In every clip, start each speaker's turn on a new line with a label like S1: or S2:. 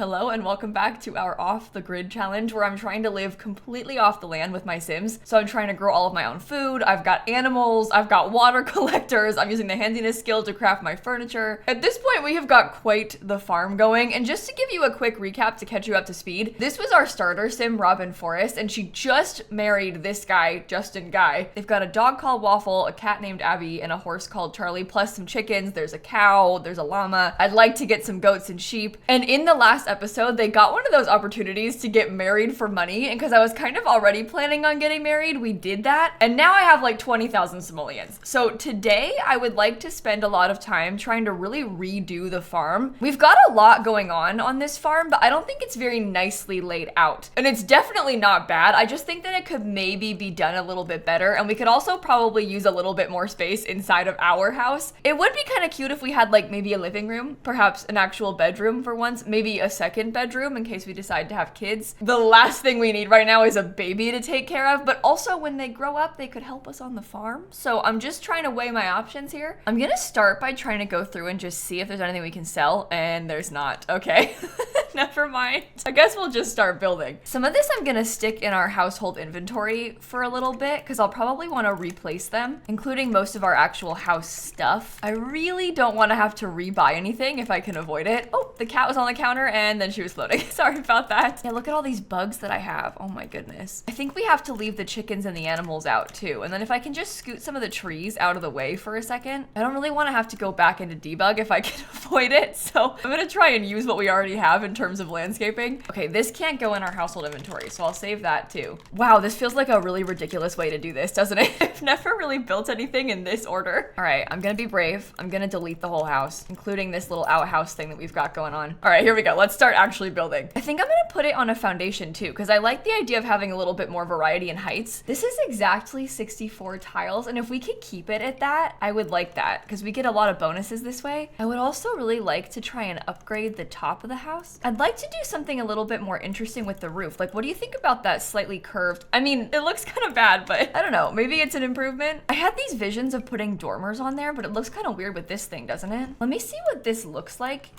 S1: Hello and welcome back to our off the grid challenge where I'm trying to live completely off the land with my Sims. So I'm trying to grow all of my own food. I've got animals, I've got water collectors, I'm using the handiness skill to craft my furniture. At this point we have got quite the farm going, and just to give you a quick recap to catch you up to speed, this was our starter Sim, Robin Forrest, and she just married this guy, Justin Guy. They've got a dog called Waffle, a cat named Abby, and a horse called Charlie, plus some chickens. There's a cow, there's a llama. I'd like to get some goats and sheep. And in the last episode, they got one of those opportunities to get married for money, and because I was kind of already planning on getting married, we did that. And now I have like 20,000 simoleons. So today I would like to spend a lot of time trying to really redo the farm. We've got a lot going on this farm, but I don't think it's very nicely laid out. And it's definitely not bad. I just think that it could maybe be done a little bit better, and we could also probably use a little bit more space inside of our house. It would be kind of cute if we had like maybe a living room, perhaps an actual bedroom for once, maybe a second bedroom in case we decide to have kids. The last thing we need right now is a baby to take care of, but also when they grow up, they could help us on the farm. So I'm just trying to weigh my options here. I'm gonna start by trying to go through and just see if there's anything we can sell, and there's not. Okay. Never mind. I guess we'll just start building. Some of this I'm gonna stick in our household inventory for a little bit because I'll probably want to replace them, including most of our actual house stuff. I really don't want to have to rebuy anything if I can avoid it. Oh, the cat was on the counter and then she was floating. Sorry about that. Yeah, look at all these bugs that I have. Oh my goodness. I think we have to leave the chickens and the animals out too. And then if I can just scoot some of the trees out of the way for a second, I don't really want to have to go back into debug if I can avoid it. So I'm gonna try and use what we already have in terms of landscaping. Okay, this can't go in our household inventory, so I'll save that too. Wow, this feels like a really ridiculous way to do this, doesn't it? I've never really built anything in this order. All right, I'm gonna be brave. I'm gonna delete the whole house, including this little outhouse thing that we've got going on. All right, here we go. Let's start actually building. I think I'm gonna put it on a foundation too, because I like the idea of having a little bit more variety in heights. This is exactly 64 tiles, and if we could keep it at that, I would like that, because we get a lot of bonuses this way. I would also really like to try and upgrade the top of the house. I'd like to do something a little bit more interesting with the roof. Like, what do you think about that slightly curved? I mean, it looks kind of bad, but I don't know. Maybe it's an improvement. I had these visions of putting dormers on there, but it looks kind of weird with this thing, doesn't it? Let me see what this looks like.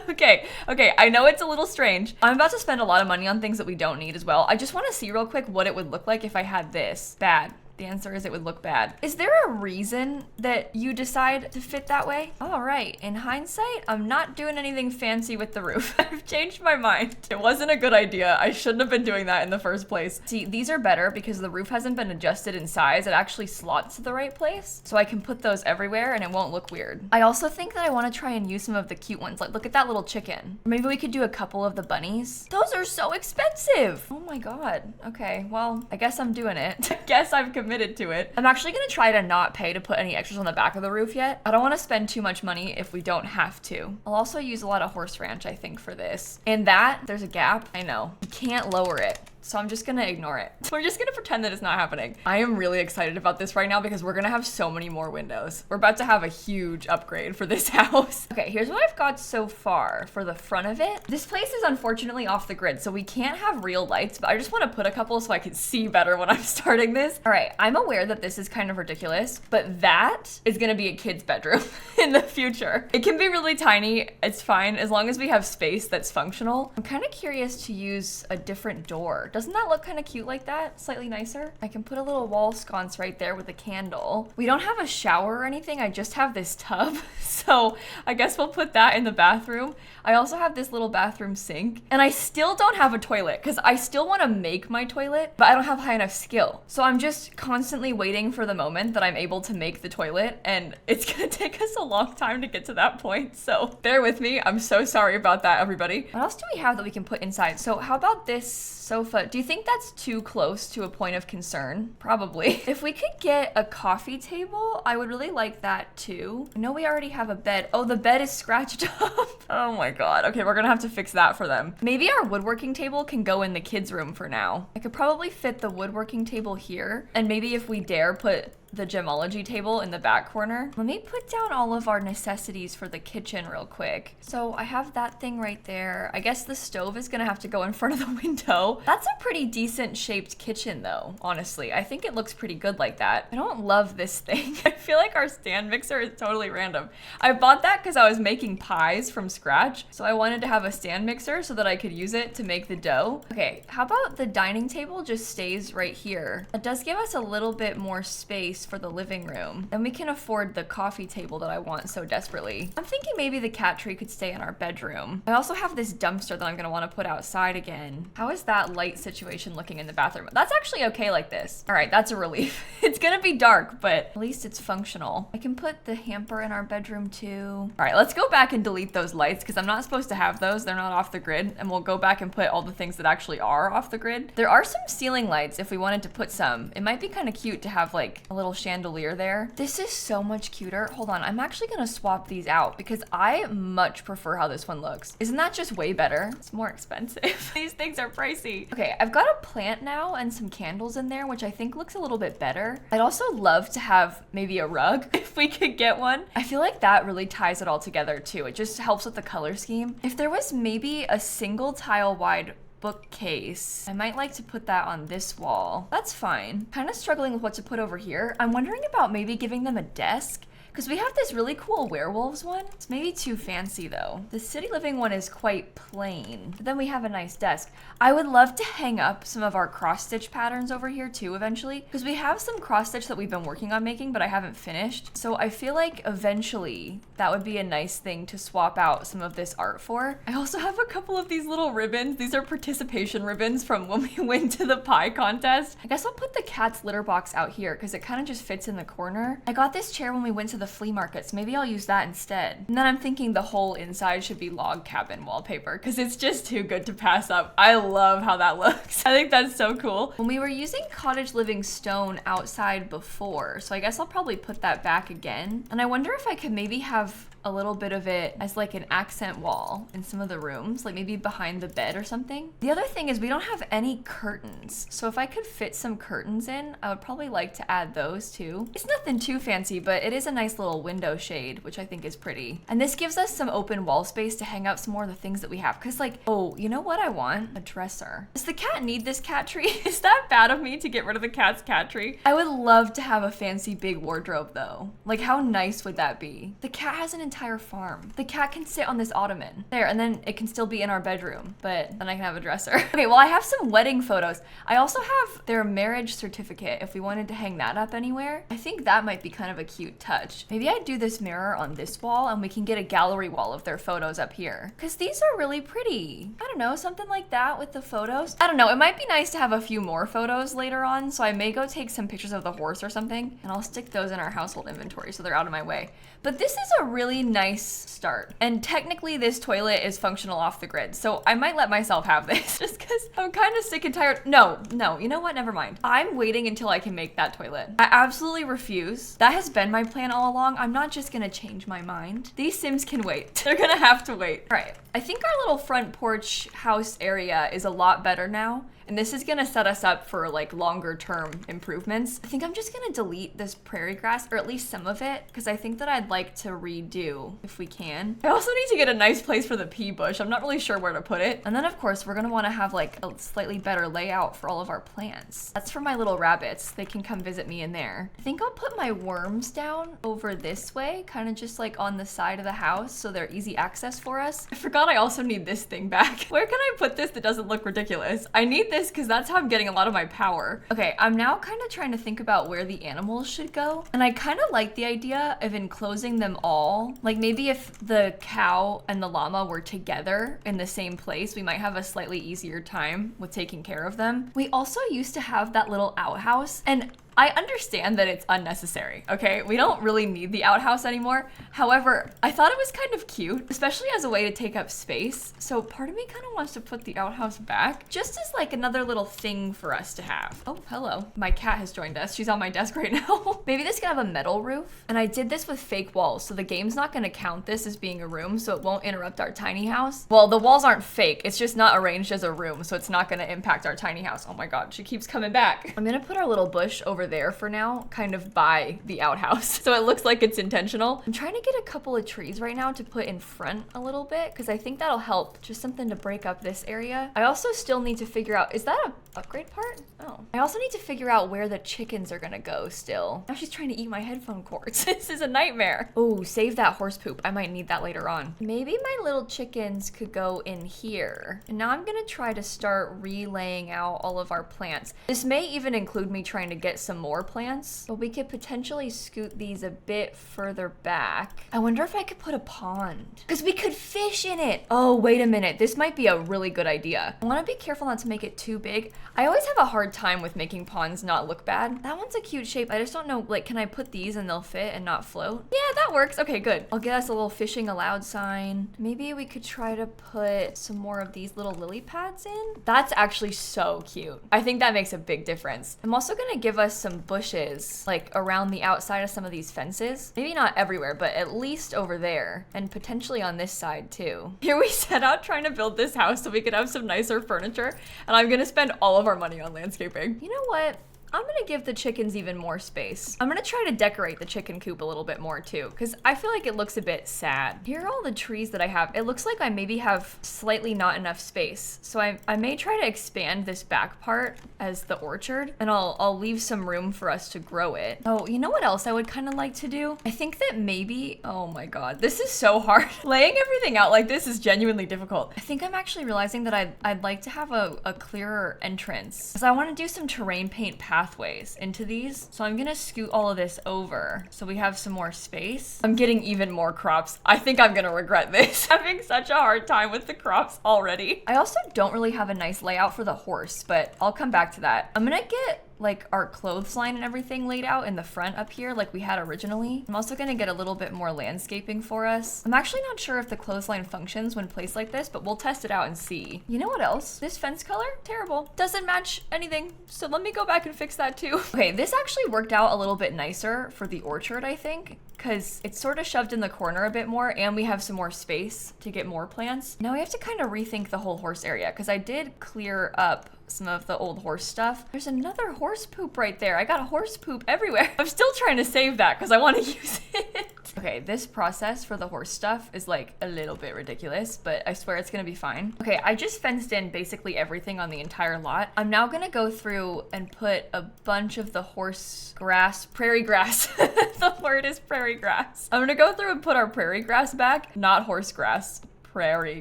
S1: Okay, I know it's a little strange. I'm about to spend a lot of money on things that we don't need as well. I just want to see real quick what it would look like if I had this. Bad. The answer is it would look bad. Is there a reason that you decide to fit that way? All right, in hindsight, I'm not doing anything fancy with the roof. I've changed my mind. It wasn't a good idea. I shouldn't have been doing that in the first place. See, these are better because the roof hasn't been adjusted in size. It actually slots to the right place. So I can put those everywhere and it won't look weird. I also think that I want to try and use some of the cute ones. Like, look at that little chicken. Maybe we could do a couple of the bunnies. Those are so expensive. Oh my God. Okay, well, I guess I'm doing it. I guess I've committed to it. I'm actually gonna try to not pay to put any extras on the back of the roof yet. I don't want to spend too much money if we don't have to. I'll also use a lot of horse ranch, I think, for this. And that, there's a gap. I know. You can't lower it. So I'm just gonna ignore it. We're just gonna pretend that it's not happening. I am really excited about this right now because we're gonna have so many more windows. We're about to have a huge upgrade for this house. Okay, here's what I've got so far for the front of it. This place is unfortunately off the grid, so we can't have real lights, but I just wanna put a couple so I can see better when I'm starting this. All right, I'm aware that this is kind of ridiculous, but that is gonna be a kid's bedroom in the future. It can be really tiny, it's fine, as long as we have space that's functional. I'm kind of curious to use a different door. Doesn't that look kind of cute like that? Slightly nicer. I can put a little wall sconce right there with a candle. We don't have a shower or anything. I just have this tub. So I guess we'll put that in the bathroom. I also have this little bathroom sink, and I still don't have a toilet because I still want to make my toilet, but I don't have high enough skill. So I'm just constantly waiting for the moment that I'm able to make the toilet, and it's gonna take us a long time to get to that point. So bear with me. I'm so sorry about that, everybody. What else do we have that we can put inside? So how about this sofa? Do you think that's too close to a point of concern? Probably. If we could get a coffee table, I would really like that too. I know we already have a bed. Oh, the bed is scratched up. Oh my God. Okay, we're gonna have to fix that for them. Maybe our woodworking table can go in the kids' room for now. I could probably fit the woodworking table here, and maybe if we dare put the gemology table in the back corner. Let me put down all of our necessities for the kitchen real quick. So I have that thing right there. I guess the stove is gonna have to go in front of the window. That's a pretty decent shaped kitchen though, honestly. I think it looks pretty good like that. I don't love this thing. I feel like our stand mixer is totally random. I bought that because I was making pies from scratch. So I wanted to have a stand mixer so that I could use it to make the dough. Okay, how about the dining table just stays right here? It does give us a little bit more space for the living room. Then we can afford the coffee table that I want so desperately. I'm thinking maybe the cat tree could stay in our bedroom. I also have this dumpster that I'm gonna wanna put outside again. How is that light situation looking in the bathroom? That's actually okay like this. All right, that's a relief. It's gonna be dark, but at least it's functional. I can put the hamper in our bedroom too. All right, let's go back and delete those lights because I'm not supposed to have those. They're not off the grid, and we'll go back and put all the things that actually are off the grid. There are some ceiling lights if we wanted to put some. It might be kind of cute to have like a little chandelier there. This is so much cuter. Hold on, I'm actually gonna swap these out because I much prefer how this one looks. Isn't that just way better? It's more expensive. These things are pricey. Okay, I've got a plant now and some candles in there, which I think looks a little bit better. I'd also love to have maybe a rug if we could get one. I feel like that really ties it all together too. It just helps with the color scheme. If there was maybe a single tile wide bookcase, I might like to put that on this wall. That's fine. Kind of struggling with what to put over here. I'm wondering about maybe giving them a desk, because we have this really cool werewolves one. It's maybe too fancy though. The city living one is quite plain, but then we have a nice desk. I would love to hang up some of our cross stitch patterns over here too eventually, because we have some cross stitch that we've been working on making, but I haven't finished. So I feel like eventually that would be a nice thing to swap out some of this art for. I also have a couple of these little ribbons. These are participation ribbons from when we went to the pie contest. I guess I'll put the cat's litter box out here because it kind of just fits in the corner. I got this chair when we went to the flea market, so maybe I'll use that instead. And then I'm thinking the whole inside should be log cabin wallpaper because it's just too good to pass up. I love how that looks. I think that's so cool. When we were using cottage living stone outside before, so I guess I'll probably put that back again. And I wonder if I could maybe have a little bit of it as like an accent wall in some of the rooms, like maybe behind the bed or something. The other thing is we don't have any curtains. So if I could fit some curtains in, I would probably like to add those too. It's nothing too fancy, but it is a nice little window shade, which I think is pretty. And this gives us some open wall space to hang up some more of the things that we have. Cause like, oh, you know what I want? A dresser. Does the cat need this cat tree? Is that bad of me to get rid of the cat's cat tree? I would love to have a fancy big wardrobe though. Like how nice would that be? The cat has an entire farm. The cat can sit on this ottoman there, and then it can still be in our bedroom, but then I can have a dresser. Okay, well I have some wedding photos. I also have their marriage certificate if we wanted to hang that up anywhere. I think that might be kind of a cute touch. Maybe I'd do this mirror on this wall and we can get a gallery wall of their photos up here because these are really pretty. I don't know, something like that with the photos. I don't know, it might be nice to have a few more photos later on, so I may go take some pictures of the horse or something and I'll stick those in our household inventory so they're out of my way. But this is a really nice start. And technically this toilet is functional off the grid, so I might let myself have this just because I'm kind of sick and tired. No, you know what? Never mind. I'm waiting until I can make that toilet. I absolutely refuse. That has been my plan all along. I'm not just gonna change my mind. These Sims can wait. They're gonna have to wait. All right, I think our little front porch house area is a lot better now. And this is gonna set us up for like longer term improvements. I think I'm just gonna delete this prairie grass, or at least some of it, because I think that I'd like to redo if we can. I also need to get a nice place for the pea bush. I'm not really sure where to put it. And then of course, we're gonna wanna have like a slightly better layout for all of our plants. That's for my little rabbits. They can come visit me in there. I think I'll put my worms down over this way, kind of just like on the side of the house so they're easy access for us. I forgot I also need this thing back. Where can I put this that doesn't look ridiculous? I need this because that's how I'm getting a lot of my power. Okay, I'm now kind of trying to think about where the animals should go. And I kind of like the idea of enclosing them all. Like maybe if the cow and the llama were together in the same place, we might have a slightly easier time with taking care of them. We also used to have that little outhouse, and I understand that it's unnecessary, okay? We don't really need the outhouse anymore. However, I thought it was kind of cute, especially as a way to take up space. So part of me kind of wants to put the outhouse back, just as like another little thing for us to have. Oh, hello. My cat has joined us. She's on my desk right now. Maybe this can have a metal roof. And I did this with fake walls, so the game's not gonna count this as being a room, so it won't interrupt our tiny house. Well, the walls aren't fake. It's just not arranged as a room, so it's not gonna impact our tiny house. Oh my God, she keeps coming back. I'm gonna put our little bush over there for now, kind of by the outhouse. So it looks like it's intentional. I'm trying to get a couple of trees right now to put in front a little bit because I think that'll help. Just something to break up this area. I also still need to figure out, is that a upgrade part? Oh. I also need to figure out where the chickens are gonna go still. Now she's trying to eat my headphone cords. This is a nightmare. Oh, save that horse poop. I might need that later on. Maybe my little chickens could go in here. And now I'm gonna try to start relaying out all of our plants. This may even include me trying to get some more plants, but we could potentially scoot these a bit further back. I wonder if I could put a pond because we could fish in it. Oh, wait a minute. This might be a really good idea. I want to be careful not to make it too big. I always have a hard time with making ponds not look bad. That one's a cute shape. I just don't know, like, can I put these and they'll fit and not float? Yeah, that works. Okay, good. I'll get us a little fishing allowed sign. Maybe we could try to put some more of these little lily pads in. That's actually so cute. I think that makes a big difference. I'm also gonna give us some bushes like around the outside of some of these fences. Maybe not everywhere, but at least over there and potentially on this side too. Here we set out trying to build this house so we could have some nicer furniture, and I'm gonna spend all of our money on landscaping. You know what? I'm gonna give the chickens even more space. I'm gonna try to decorate the chicken coop a little bit more too, because I feel like it looks a bit sad. Here are all the trees that I have. It looks like I maybe have slightly not enough space. So I may try to expand this back part as the orchard, and I'll leave some room for us to grow it. Oh, you know what else I would kind of like to do? I think that maybe, oh my God, this is so hard. Laying everything out like this is genuinely difficult. I think I'm actually realizing that I'd like to have a clearer entrance, because I want to do some terrain paint pathways into these. So I'm gonna scoot all of this over so we have some more space. I'm getting even more crops. I think I'm gonna regret this. Having such a hard time with the crops already. I also don't really have a nice layout for the horse, but I'll come back to that. I'm gonna get like our clothesline and everything laid out in the front up here like we had originally. I'm also gonna get a little bit more landscaping for us. I'm actually not sure if the clothesline functions when placed like this, but we'll test it out and see. You know what else? This fence color? Terrible. Doesn't match anything. So let me go back and fix that too. Okay, this actually worked out a little bit nicer for the orchard, I think, because it's sort of shoved in the corner a bit more and we have some more space to get more plants. Now we have to kind of rethink the whole horse area because I did clear up some of the old horse stuff. There's another horse poop right there. I got horse poop everywhere. I'm still trying to save that because I want to use it. Okay, this process for the horse stuff is like a little bit ridiculous, but I swear it's gonna be fine. Okay, I just fenced in basically everything on the entire lot. I'm now gonna go through and put a bunch of the horse grass, prairie grass. The word is prairie grass. I'm gonna go through and put our prairie grass back, not horse grass. Prairie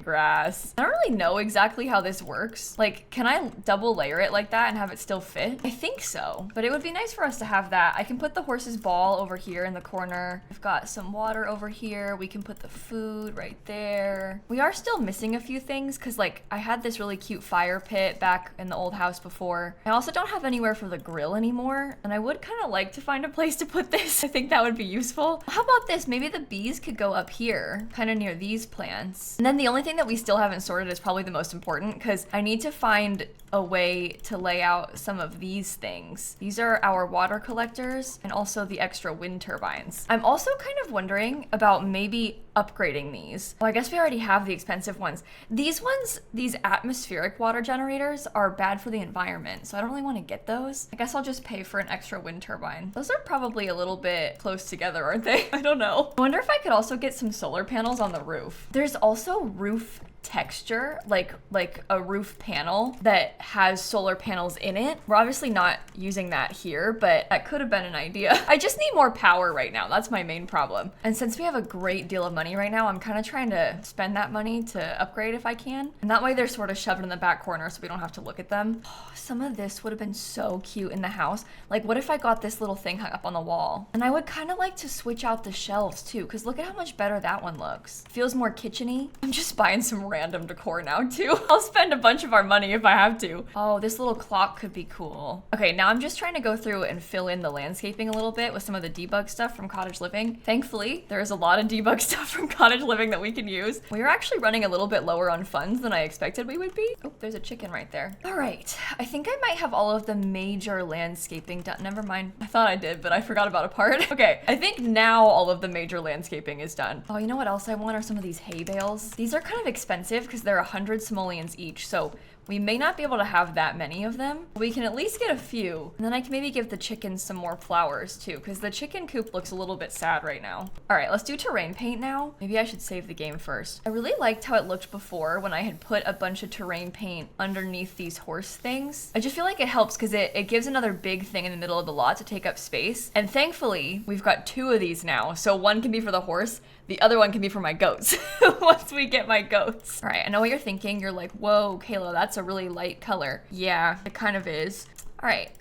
S1: grass. I don't really know exactly how this works. Like, can I double layer it like that and have it still fit? I think so, but it would be nice for us to have that. I can put the horse's ball over here in the corner. I've got some water over here. We can put the food right there. We are still missing a few things because like I had this really cute fire pit back in the old house before. I also don't have anywhere for the grill anymore, and I would kind of like to find a place to put this. I think that would be useful. How about this? Maybe the bees could go up here, kind of near these plants. And then the only thing that we still haven't sorted is probably the most important because I need to find a way to lay out some of these things. These are our water collectors and also the extra wind turbines. I'm also kind of wondering about maybe upgrading these. Well, I guess we already have the expensive ones. These ones, these atmospheric water generators are bad for the environment, so I don't really want to get those. I guess I'll just pay for an extra wind turbine. Those are probably a little bit close together, aren't they? I don't know. I wonder if I could also get some solar panels on the roof. There's also roof texture, like a roof panel that has solar panels in it. We're obviously not using that here, but that could have been an idea. I just need more power right now. That's my main problem. And since we have a great deal of money right now, I'm kind of trying to spend that money to upgrade if I can. And that way they're sort of shoved in the back corner so we don't have to look at them. Oh, some of this would have been so cute in the house. Like what if I got this little thing hung up on the wall? And I would kind of like to switch out the shelves too, because look at how much better that one looks. Feels more kitchen-y. I'm just buying some random decor now too. I'll spend a bunch of our money if I have to. Oh, this little clock could be cool. Okay, now I'm just trying to go through and fill in the landscaping a little bit with some of the debug stuff from Cottage Living. Thankfully, there's a lot of debug stuff from Cottage Living that we can use. We are actually running a little bit lower on funds than I expected we would be. Oh, there's a chicken right there. All right, I think I might have all of the major landscaping done. Never mind. I thought I did, but I forgot about a part. Okay, I think now all of the major landscaping is done. Oh, you know what else I want are some of these hay bales. These are kind of expensive expensive because they're 100 simoleons each. So we may not be able to have that many of them. We can at least get a few. And then I can maybe give the chickens some more flowers too, because the chicken coop looks a little bit sad right now. All right, let's do terrain paint now. Maybe I should save the game first. I really liked how it looked before when I had put a bunch of terrain paint underneath these horse things. I just feel like it helps because it gives another big thing in the middle of the lot to take up space. And thankfully, we've got 2 of these now. So one can be for the horse, the other one can be for my goats once we get my goats. All right, I know what you're thinking. You're like, whoa, Kayla, that's a really light color. Yeah, it kind of is. All right,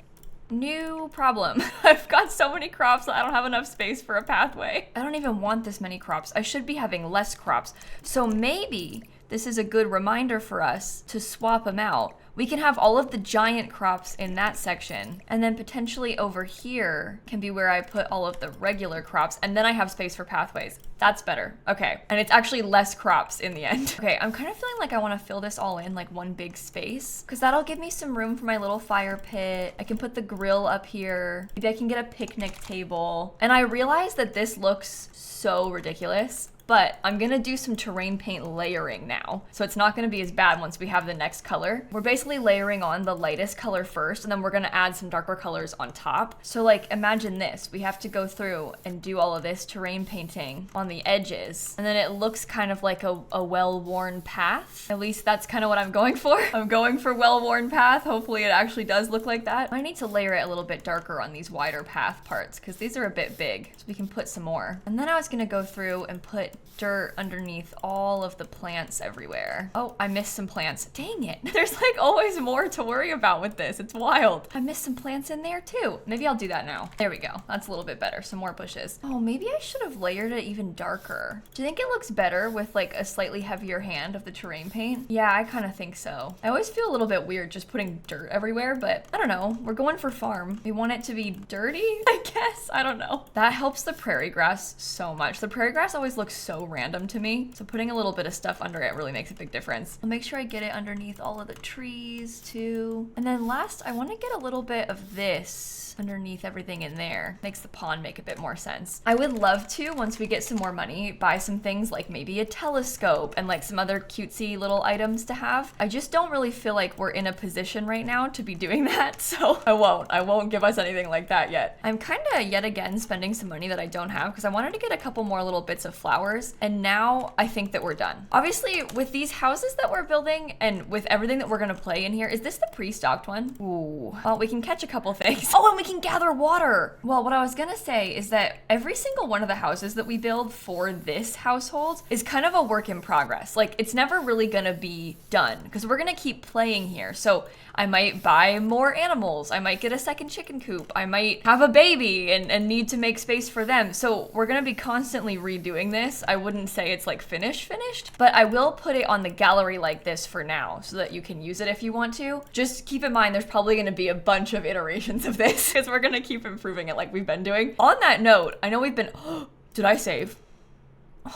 S1: new problem. I've got so many crops that I don't have enough space for a pathway. I don't even want this many crops. I should be having less crops. So maybe this is a good reminder for us to swap them out. We can have all of the giant crops in that section, and then potentially over here can be where I put all of the regular crops, and then I have space for pathways. That's better. Okay, and it's actually less crops in the end. Okay, I'm kind of feeling like I want to fill this all in like one big space, because that'll give me some room for my little fire pit. I can put the grill up here. Maybe I can get a picnic table. And I realize that this looks so ridiculous, but I'm gonna do some terrain paint layering now. So it's not gonna be as bad once we have the next color. We're basically layering on the lightest color first, and then we're gonna add some darker colors on top. So like, imagine this, we have to go through and do all of this terrain painting on the edges. And then it looks kind of like a well-worn path. At least that's kind of what I'm going for. I'm going for well-worn path. Hopefully it actually does look like that. I need to layer it a little bit darker on these wider path parts because these are a bit big. So we can put some more. And then I was gonna go through and put dirt underneath all of the plants everywhere. Oh, I missed some plants. Dang it. There's like always more to worry about with this. It's wild. I missed some plants in there too. Maybe I'll do that now. There we go. That's a little bit better. Some more bushes. Oh, maybe I should have layered it even darker. Do you think it looks better with like a slightly heavier hand of the terrain paint? Yeah, I kind of think so. I always feel a little bit weird just putting dirt everywhere, but I don't know. We're going for farm. We want it to be dirty, I guess. I don't know. That helps the prairie grass so much. The prairie grass always looks so random to me. So putting a little bit of stuff under it really makes a big difference. I'll make sure I get it underneath all of the trees too. And then last, I want to get a little bit of this underneath everything in there. Makes the pond make a bit more sense. I would love to, once we get some more money, buy some things like maybe a telescope and like some other cutesy little items to have. I just don't really feel like we're in a position right now to be doing that, so I won't give us anything like that yet. I'm kind of yet again spending some money that I don't have because I wanted to get a couple more little bits of flowers, and now I think that we're done. Obviously, with these houses that we're building and with everything that we're gonna play in here, is this the pre-stocked one? Ooh, well, we can catch a couple things. Oh, and we can gather water. Well, what I was gonna say is that every single one of the houses that we build for this household is kind of a work in progress. Like, it's never really gonna be done because we're gonna keep playing here. So I might buy more animals. I might get a second chicken coop. I might have a baby and need to make space for them. So we're gonna be constantly redoing this. I wouldn't say it's like finished, but I will put it on the gallery like this for now so that you can use it if you want to. Just keep in mind there's probably gonna be a bunch of iterations of this because we're gonna keep improving it like we've been doing. On that note, I know we've been, did I save?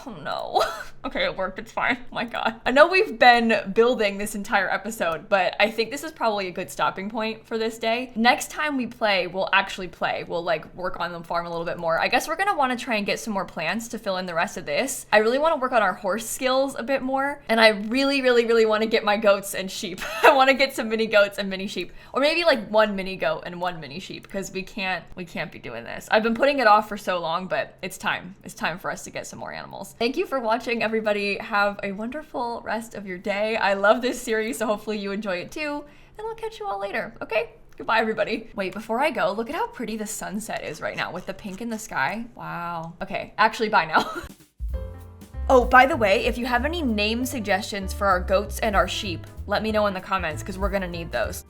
S1: Oh no. Okay, it worked, it's fine. Oh my God. I know we've been building this entire episode, but I think this is probably a good stopping point for this day. Next time we play, we'll actually play. We'll like work on the farm a little bit more. I guess we're gonna wanna try and get some more plants to fill in the rest of this. I really wanna work on our horse skills a bit more. And I really wanna get my goats and sheep. I wanna get some mini goats and mini sheep. Or maybe like one mini goat and one mini sheep, because we can't be doing this. I've been putting it off for so long, but it's time. It's time for us to get some more animals. Thank you for watching, everybody. Have a wonderful rest of your day. I love this series, so hopefully you enjoy it too. And I'll catch you all later, okay? Goodbye, everybody. Wait, before I go, look at how pretty the sunset is right now with the pink in the sky. Wow. Okay, actually, bye now. Oh, by the way, if you have any name suggestions for our goats and our sheep, let me know in the comments because we're gonna need those.